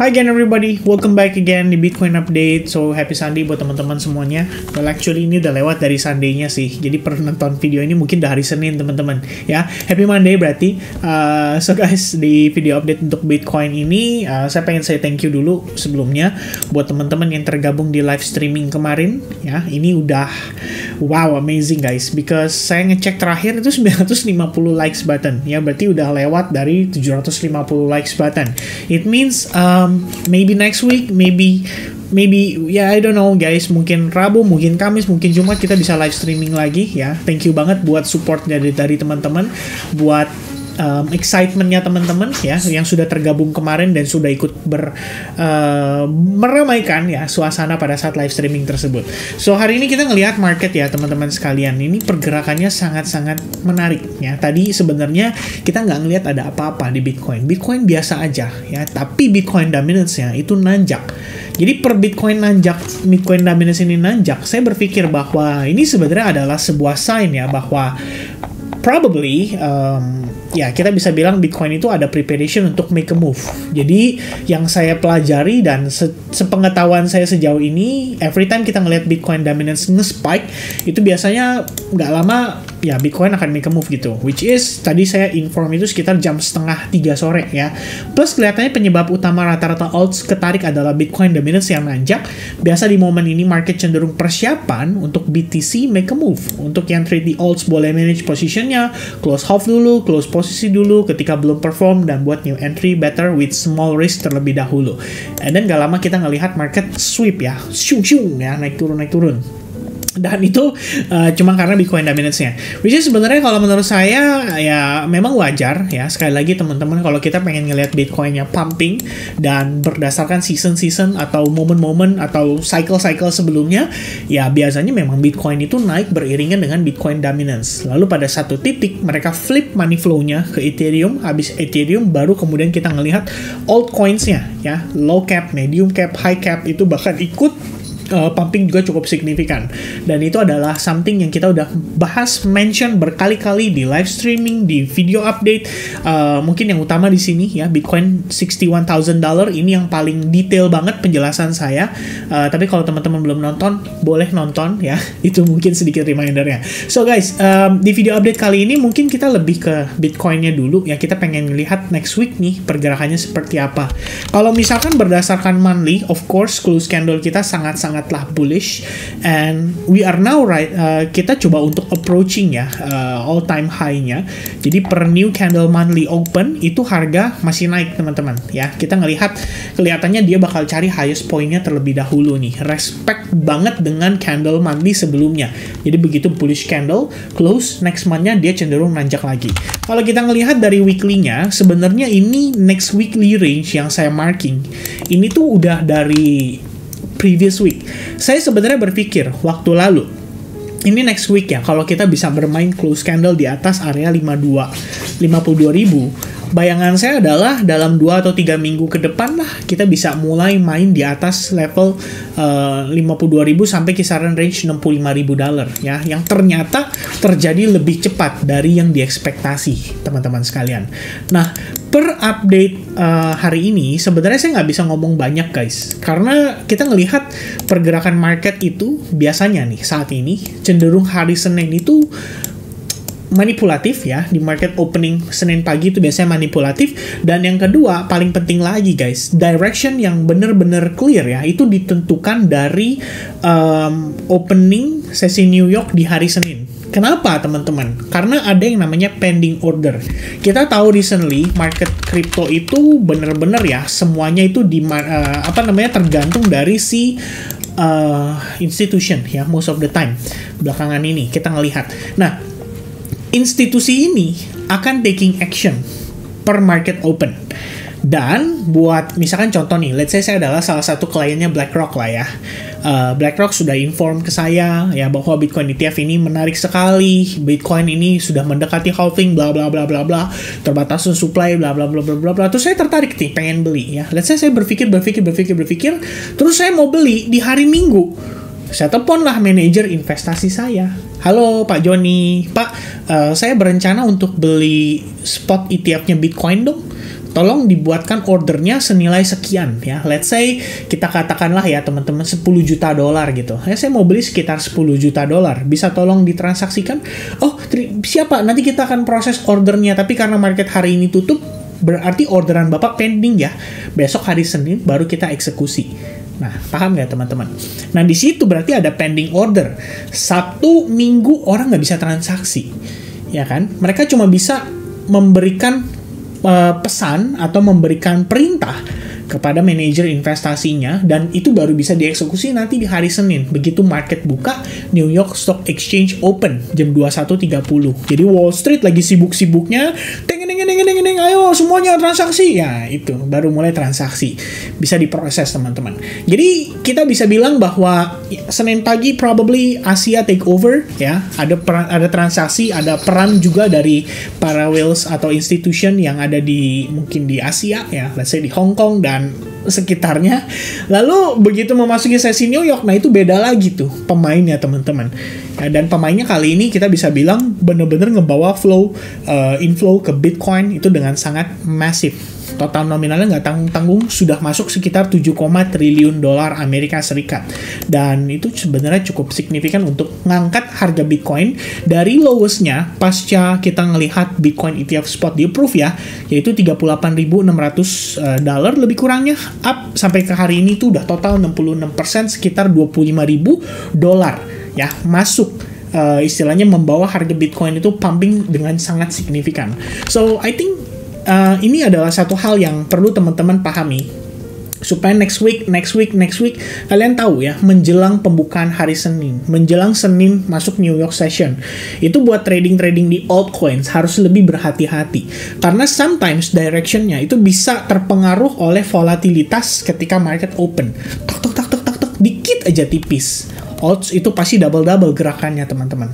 Hi again everybody, welcome back again di Bitcoin Update. So happy Sunday buat teman-teman semuanya. Well actually ini udah lewat dari Sunday-nya sih. Jadi pernah nonton video ini mungkin udah hari Senin teman-teman. Ya, happy Monday berarti. So guys, di video update untuk Bitcoin ini saya pengen say thank you dulu sebelumnya buat teman-teman yang tergabung di live streaming kemarin. Ya, ini udah wow amazing guys. Because saya ngecek terakhir itu 950 likes button. Ya, berarti udah lewat dari 750 likes button. It means maybe next week, maybe ya I don't know guys, mungkin Rabu, mungkin Kamis, mungkin Jumat kita bisa live streaming lagi ya. Thank you banget buat support dari teman-teman, buat excitementnya teman-teman ya yang sudah tergabung kemarin dan sudah ikut meramaikan ya suasana pada saat live streaming tersebut. So hari ini kita ngelihat market ya teman-teman sekalian, ini pergerakannya sangat-sangat menarik ya. Tadi sebenarnya kita nggak ngelihat ada apa-apa di Bitcoin biasa aja ya, tapi Bitcoin dominance-nya itu nanjak. Jadi per Bitcoin dominance ini nanjak, saya berpikir bahwa ini sebenarnya adalah sebuah sign ya bahwa probably ya kita bisa bilang Bitcoin itu ada preparation untuk make a move. Jadi yang saya pelajari dan sepengetahuan saya sejauh ini, every time kita ngelihat Bitcoin dominance nge-spike, itu biasanya nggak lama ya Bitcoin akan make a move gitu. Which is tadi saya inform itu sekitar jam 2:30 sore ya. Plus kelihatannya penyebab utama rata-rata alts ketarik adalah Bitcoin dominance yang nanjak. Biasa di momen ini market cenderung persiapan untuk BTC make a move. Untuk yang trade di alts boleh manage positionnya, close half dulu, close posisi dulu ketika belum perform, dan buat new entry better with small risk terlebih dahulu. Dan gak lama kita ngelihat market sweep ya, shung ya, naik turun. Dan itu cuma karena Bitcoin dominance-nya. Which is sebenarnya kalau menurut saya ya memang wajar ya. Sekali lagi teman-teman, kalau kita pengen ngelihat Bitcoin-nya pumping dan berdasarkan season atau momen-momen atau cycle-cycle sebelumnya, ya biasanya memang Bitcoin itu naik beriringan dengan Bitcoin dominance. Lalu pada satu titik mereka flip money flow-nya ke Ethereum, habis Ethereum baru kemudian kita ngelihat altcoins-nya ya, low cap, medium cap, high cap itu bahkan ikut pumping juga cukup signifikan. Dan itu adalah something yang kita udah bahas, mention berkali-kali di live streaming, di video update. Mungkin yang utama di sini ya, Bitcoin $61,000 ini yang paling detail banget penjelasan saya. Tapi kalau teman-teman belum nonton, boleh nonton ya. Itu mungkin sedikit remindernya. So guys, di video update kali ini mungkin kita lebih ke Bitcoin-nya dulu ya. Kita pengen lihat next week nih pergerakannya seperti apa. Kalau misalkan berdasarkan monthly, of course close candle kita sangatlah bullish, and we are now kita coba untuk approaching ya all time high-nya. Jadi per new candle monthly open itu harga masih naik teman-teman ya. Kita ngelihat kelihatannya dia bakal cari highest point-nya terlebih dahulu nih. Respect banget dengan candle monthly sebelumnya. Jadi begitu bullish candle close, next month-nya dia cenderung nanjak lagi. Kalau kita ngelihat dari weekly-nya, sebenarnya ini next weekly range yang saya marking ini tuh udah dari previous week. Saya sebenarnya berpikir waktu lalu, ini next week ya, kalau kita bisa bermain close candle di atas area 52.000, bayangan saya adalah dalam 2 atau 3 minggu ke depan lah kita bisa mulai main di atas level 52.000 sampai kisaran range $65.000 ya, yang ternyata terjadi lebih cepat dari yang diekspektasi teman-teman sekalian. Nah, per update hari ini sebenarnya saya nggak bisa ngomong banyak guys, karena kita ngelihat pergerakan market itu biasanya nih saat ini cenderung hari Senin itu manipulatif ya. Di market opening Senin pagi itu biasanya manipulatif. Dan yang kedua paling penting lagi guys, direction yang bener-bener clear ya itu ditentukan dari opening sesi New York di hari Senin. Kenapa teman-teman? Karena ada yang namanya pending order. Kita tahu recently market crypto itu bener-bener ya semuanya itu tergantung dari si institution ya, most of the time belakangan ini kita ngelihat. Nah, institusi ini akan taking action per market open. Dan buat misalkan contoh nih, let's say saya adalah salah satu kliennya BlackRock lah ya. BlackRock sudah inform ke saya ya bahwa Bitcoin ETF ini menarik sekali, Bitcoin ini sudah mendekati halving, bla bla bla bla bla, terbatas supply, bla bla bla bla bla bla. Terus saya tertarik nih, pengen beli ya. Let's say saya berpikir, terus saya mau beli di hari Minggu. Saya teleponlah manajer investasi saya. Halo Pak Joni, Pak, saya berencana untuk beli spot ETF-nya Bitcoin dong. tolong dibuatkan ordernya senilai sekian ya. Let's say kita katakanlah ya teman-teman 10 juta dolar gitu. Ya, saya mau beli sekitar 10 juta dolar. Bisa tolong ditransaksikan? Oh, siapa? Nanti kita akan proses ordernya. Tapi karena market hari ini tutup, berarti orderan Bapak pending ya. Besok hari Senin baru kita eksekusi. Nah, paham nggak teman-teman? Nah, di situ berarti ada pending order. Sabtu, Minggu orang nggak bisa transaksi. Ya kan? Mereka cuma bisa memberikan pesan atau memberikan perintah kepada manajer investasinya, dan itu baru bisa dieksekusi nanti di hari Senin. Begitu market buka, New York Stock Exchange open jam 21.30. Jadi Wall Street lagi sibuk-sibuknya, ayo semuanya transaksi. Ya, itu baru mulai transaksi. Bisa diproses teman-teman. Jadi kita bisa bilang bahwa Senin pagi probably Asia take over ya. Ada transaksi, ada peran juga dari para whales atau institution yang ada di mungkin di Asia ya, let's say di Hong Kong dan sekitarnya. Lalu begitu memasuki sesi New York, nah itu beda lagi tuh pemainnya teman-teman. Ya, dan pemainnya kali ini kita bisa bilang benar-benar ngebawa inflow ke Bitcoin itu dengan sangat masif. Total nominalnya nggak tanggung-tanggung, sudah masuk sekitar 7, triliun dolar Amerika Serikat. Dan itu sebenarnya cukup signifikan untuk ngangkat harga Bitcoin dari lowestnya pasca kita ngelihat Bitcoin ETF spot di approve ya, yaitu 38.600 dolar lebih kurangnya, up sampai ke hari ini tuh udah total 66%, sekitar 25.000 dolar ya, masuk. Istilahnya membawa harga Bitcoin itu pumping dengan sangat signifikan. So I think ini adalah satu hal yang perlu teman-teman pahami supaya next week kalian tahu ya, menjelang pembukaan hari Senin, menjelang Senin masuk New York session, itu buat trading di altcoins harus lebih berhati-hati karena sometimes directionnya itu bisa terpengaruh oleh volatilitas ketika market open. Tok dikit aja tipis, odds itu pasti double gerakannya teman-teman.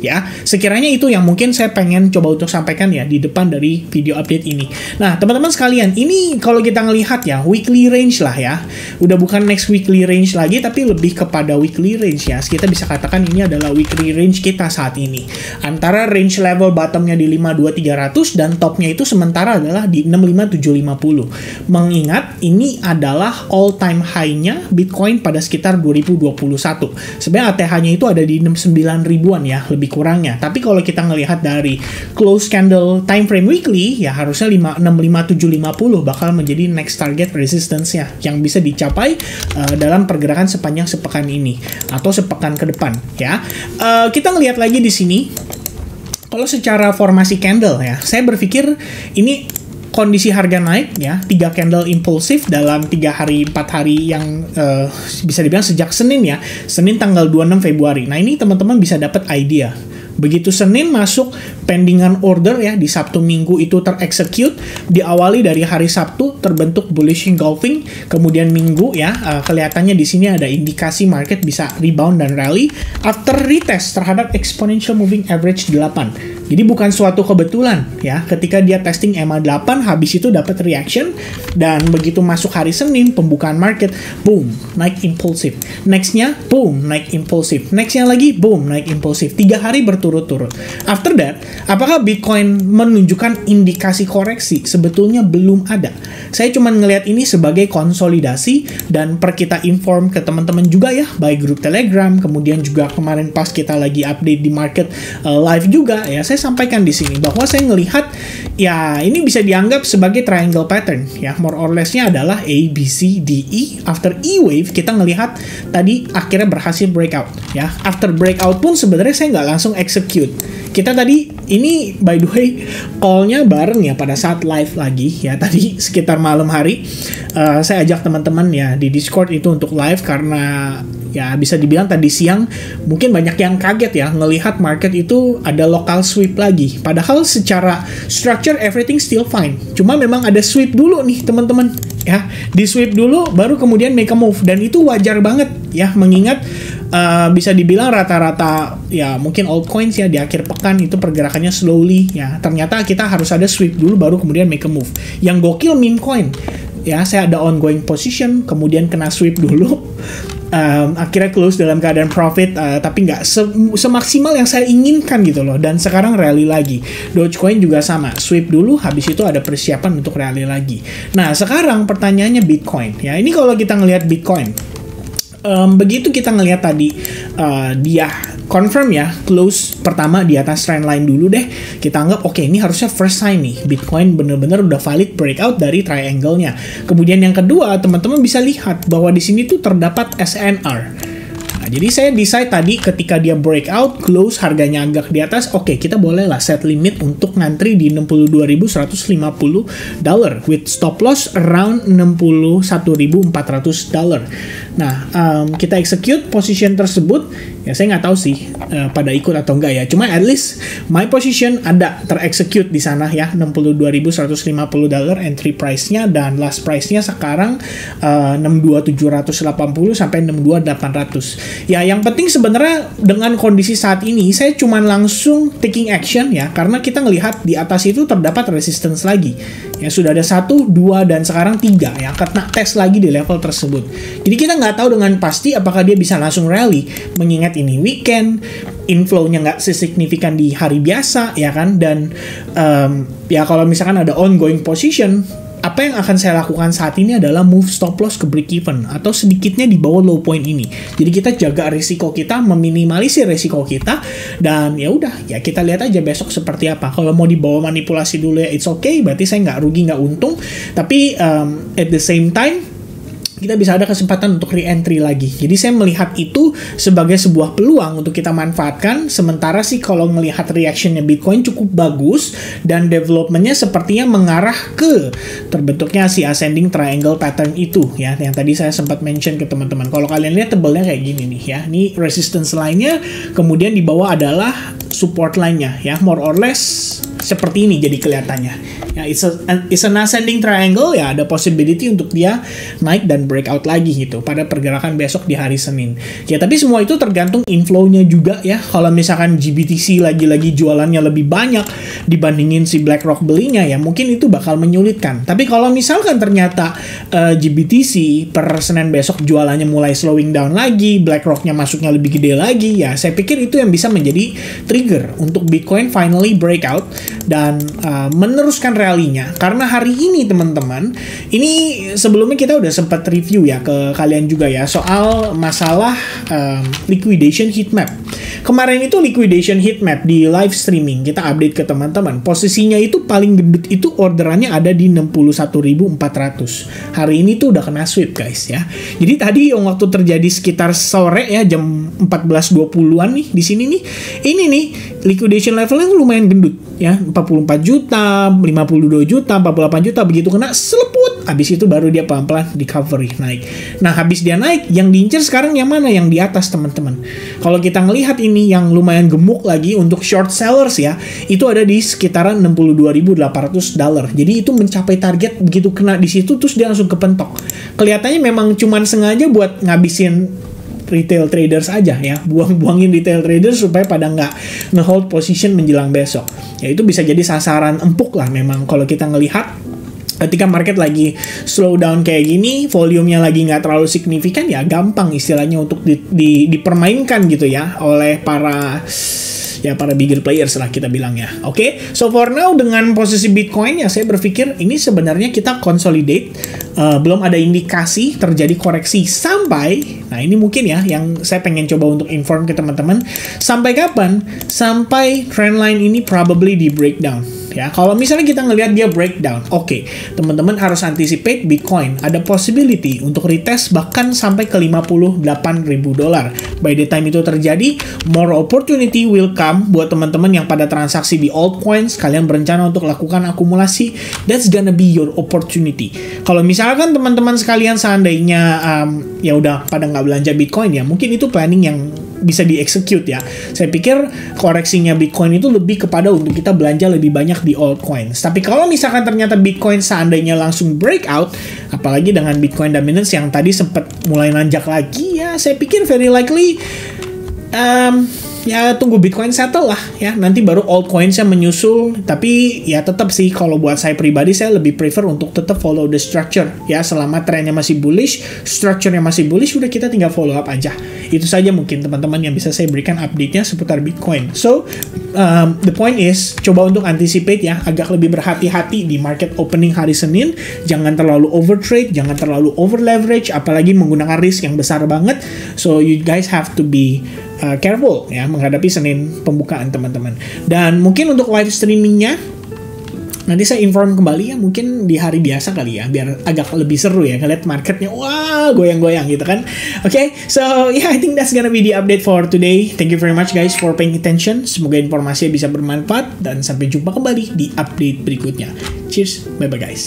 Ya, sekiranya itu yang mungkin saya pengen coba untuk sampaikan ya di depan dari video update ini. Nah, teman-teman sekalian, ini kalau kita ngelihat ya, weekly range lah ya. Udah bukan next weekly range lagi, tapi lebih kepada weekly range ya. Kita bisa katakan ini adalah weekly range kita saat ini. Antara range level bottomnya di 52.300 dan topnya itu sementara adalah di 65.750. Mengingat ini adalah all time high-nya Bitcoin pada sekitar 2021. Sebenarnya ATH-nya itu ada di 69 ribuan ya, lebih kurangnya. Tapi kalau kita ngelihat dari close candle time frame weekly, ya harusnya 65.750 bakal menjadi next target resistance-nya yang bisa dicapai dalam pergerakan sepanjang sepekan ini atau sepekan ke depan ya. Kita ngelihat lagi di sini, kalau secara formasi candle ya, saya berpikir ini kondisi harga naik ya, 3 candle impulsif dalam 3 hari 4 hari yang bisa dibilang sejak Senin ya, Senin tanggal 26 Februari. Nah, ini teman-teman bisa dapat idea. Begitu Senin masuk pendingan order ya, di Sabtu Minggu itu terexecute, diawali dari hari Sabtu terbentuk bullish engulfing, kemudian Minggu ya, kelihatannya di sini ada indikasi market bisa rebound dan rally after retest terhadap exponential moving average 8. Jadi bukan suatu kebetulan ya, ketika dia testing EMA 8 habis itu dapat reaction, dan begitu masuk hari Senin pembukaan market, boom, naik impulsif. Nextnya boom, naik impulsif. Nextnya lagi boom, naik impulsif. 3 hari berturut-turut. After that, apakah Bitcoin menunjukkan indikasi koreksi? Sebetulnya belum ada. Saya cuma ngelihat ini sebagai konsolidasi, dan per kita inform ke teman-teman juga ya, baik grup Telegram, kemudian juga kemarin pas kita lagi update di market live juga ya, saya sampaikan di sini bahwa saya ngelihat ya ini bisa dianggap sebagai triangle pattern ya, more or less-nya adalah A, B, C, D, E. After E wave kita ngelihat tadi akhirnya berhasil breakout ya. After breakout pun sebenarnya saya nggak langsung execute. Kita tadi ini by the way call-nya bareng ya pada saat live lagi ya, tadi sekitar malam hari saya ajak teman-teman ya di Discord itu untuk live karena ya bisa dibilang tadi siang mungkin banyak yang kaget ya ngelihat market itu ada local sweep lagi. Padahal secara structure everything still fine. Cuma memang ada sweep dulu nih teman-teman ya. Di sweep dulu baru kemudian make a move, dan itu wajar banget ya, mengingat bisa dibilang rata-rata ya mungkin altcoins ya di akhir pekan itu pergerakannya slowly ya. Ternyata kita harus ada sweep dulu baru kemudian make a move. Yang gokil meme coin ya, saya ada ongoing position kemudian kena sweep dulu. akhirnya close dalam keadaan profit, tapi nggak semaksimal yang saya inginkan gitu loh. Dan sekarang rally lagi. Dogecoin juga sama, sweep dulu, habis itu ada persiapan untuk rally lagi. Nah sekarang pertanyaannya Bitcoin ya. Ini kalau kita ngelihat Bitcoin, begitu kita ngelihat tadi dia confirm ya, close pertama di atas trendline dulu deh. Kita anggap oke, ini harusnya first sign nih, Bitcoin bener-bener udah valid breakout dari triangle-nya. Kemudian yang kedua, teman-teman bisa lihat bahwa di sini tuh terdapat SNR. Nah, jadi saya decide tadi ketika dia breakout, close harganya agak di atas, oke, kita bolehlah set limit untuk ngantri di $62.150 with stop loss around $61.400. Nah, kita execute position tersebut. Ya saya nggak tahu sih pada ikut atau enggak ya. Cuma at least my position ada terexecute di sana ya, $62.150 entry price-nya, dan last price-nya sekarang 62.780 sampai 62.800. Ya yang penting sebenarnya dengan kondisi saat ini saya cuma langsung taking action ya, karena kita ngelihat di atas itu terdapat resistance lagi. Ya sudah ada 1, 2 dan sekarang 3 ya, kena tes lagi di level tersebut. Jadi kita nggak tahu dengan pasti apakah dia bisa langsung rally, mengingat ini weekend, inflow-nya nggak sesignifikan di hari biasa ya kan. Dan ya kalau misalkan ada ongoing position, apa yang akan saya lakukan saat ini adalah move stop loss ke break even atau sedikitnya di bawah low point ini. Jadi kita jaga risiko kita, meminimalisir risiko kita, dan ya udah ya kita lihat aja besok seperti apa. Kalau mau dibawa manipulasi dulu ya it's okay, berarti saya nggak rugi nggak untung. Tapi at the same time kita bisa ada kesempatan untuk re-entry lagi. Jadi saya melihat itu sebagai sebuah peluang untuk kita manfaatkan. Sementara sih kalau melihat reactionnya Bitcoin cukup bagus dan developmentnya sepertinya mengarah ke terbentuknya si ascending triangle pattern itu ya, yang tadi saya sempat mention ke teman-teman. Kalau kalian lihat tebelnya kayak gini nih ya, ini resistance line-nya, kemudian di bawah adalah support line-nya ya, more or less seperti ini jadi kelihatannya ya. It's an ascending triangle ya, ada possibility untuk dia naik dan breakout lagi gitu pada pergerakan besok di hari Senin ya. Tapi semua itu tergantung inflow-nya juga ya. Kalau misalkan GBTC lagi-lagi jualannya lebih banyak dibandingin si BlackRock belinya ya, mungkin itu bakal menyulitkan. Tapi kalau misalkan ternyata GBTC per Senin besok jualannya mulai slowing down lagi, BlackRock-nya masuknya lebih gede lagi ya, saya pikir itu yang bisa menjadi trigger untuk Bitcoin finally breakout dan meneruskan rally-nya. Karena hari ini teman-teman, ini sebelumnya kita udah sempat review ya ke kalian juga ya soal masalah liquidation heatmap. Kemarin itu liquidation heatmap di live streaming kita update ke teman-teman. Posisinya itu paling gendut itu orderannya ada di 61.400. Hari ini tuh udah kena sweep guys ya. Jadi tadi yang waktu terjadi sekitar sore ya, jam 14.20-an nih di sini nih. Ini nih liquidation levelnya tuh lumayan gendut ya, 44 juta, 52 juta, 48 juta, begitu kena seleput. Habis itu baru dia pelan-pelan recovery naik. Nah, habis dia naik, yang diincar sekarang yang mana? Yang di atas, teman-teman. Kalau kita ngelihat ini yang lumayan gemuk lagi untuk short sellers ya, itu ada di sekitaran $62.800. Jadi itu mencapai target, begitu kena di situ terus dia langsung kepentok. Kelihatannya memang cuman sengaja buat ngabisin retail traders aja ya, buang-buangin retail traders supaya pada nggak nge-hold position menjelang besok. Ya itu bisa jadi sasaran empuk lah memang kalau kita ngelihat ketika market lagi slow down kayak gini, volumenya lagi nggak terlalu signifikan ya, gampang istilahnya untuk dipermainkan gitu ya oleh para bigger players lah kita bilang ya. Oke, so for now dengan posisi Bitcoin ya saya berpikir ini sebenarnya kita consolidate, belum ada indikasi terjadi koreksi sampai, nah ini mungkin ya yang saya pengen coba untuk inform ke teman-teman, sampai kapan? Sampai trendline ini probably di breakdown. Ya, kalau misalnya kita ngelihat dia breakdown, oke, teman-teman harus anticipate Bitcoin ada possibility untuk retest bahkan sampai ke $58.000. By the time itu terjadi, more opportunity will come buat teman-teman yang pada transaksi di altcoins, kalian berencana untuk lakukan akumulasi, that's gonna be your opportunity. Kalau misalkan teman-teman sekalian seandainya ya udah pada nggak belanja Bitcoin ya, mungkin itu planning yang bisa di-execute ya. Saya pikir koreksinya Bitcoin itu lebih kepada untuk kita belanja lebih banyak di altcoins. Tapi kalau misalkan ternyata Bitcoin seandainya langsung breakout, apalagi dengan Bitcoin dominance yang tadi sempat mulai nanjak lagi ya, saya pikir very likely ya tunggu Bitcoin settle lah ya, nanti baru altcoins-nya menyusul. Tapi ya tetap sih kalau buat saya pribadi, saya lebih prefer untuk tetap follow the structure ya. Selama trennya masih bullish, structure-nya masih bullish, udah kita tinggal follow up aja. Itu saja mungkin teman-teman yang bisa saya berikan update-nya seputar Bitcoin. So the point is, coba untuk anticipate ya, agak lebih berhati-hati di market opening hari Senin. Jangan terlalu overtrade, jangan terlalu over leverage, apalagi menggunakan risk yang besar banget. So you guys have to be careful ya menghadapi Senin pembukaan teman-teman. Dan mungkin untuk live streamingnya nanti saya inform kembali ya, mungkin di hari biasa kali ya, biar agak lebih seru ya ngeliat marketnya wah goyang-goyang gitu kan. Okay, so yeah, I think that's gonna be the update for today. Thank you very much guys for paying attention. Semoga informasinya bisa bermanfaat dan sampai jumpa kembali di update berikutnya. Cheers, bye bye guys.